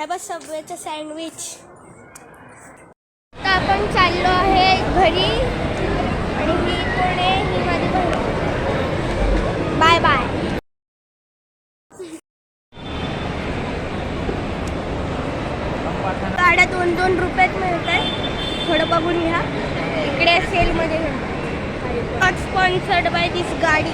हे बघ सबवेचं सँडविच. आता आपण चाललो आहे घरी आणि ही कोण आहे, ही माझी बहीण. Bye bye. गाड्या 2-2 रुपयात मिळतात. थोडं बघून घ्या. इकडे सेलमध्ये स्पॉन्सर्ड बाय दिस गाडी.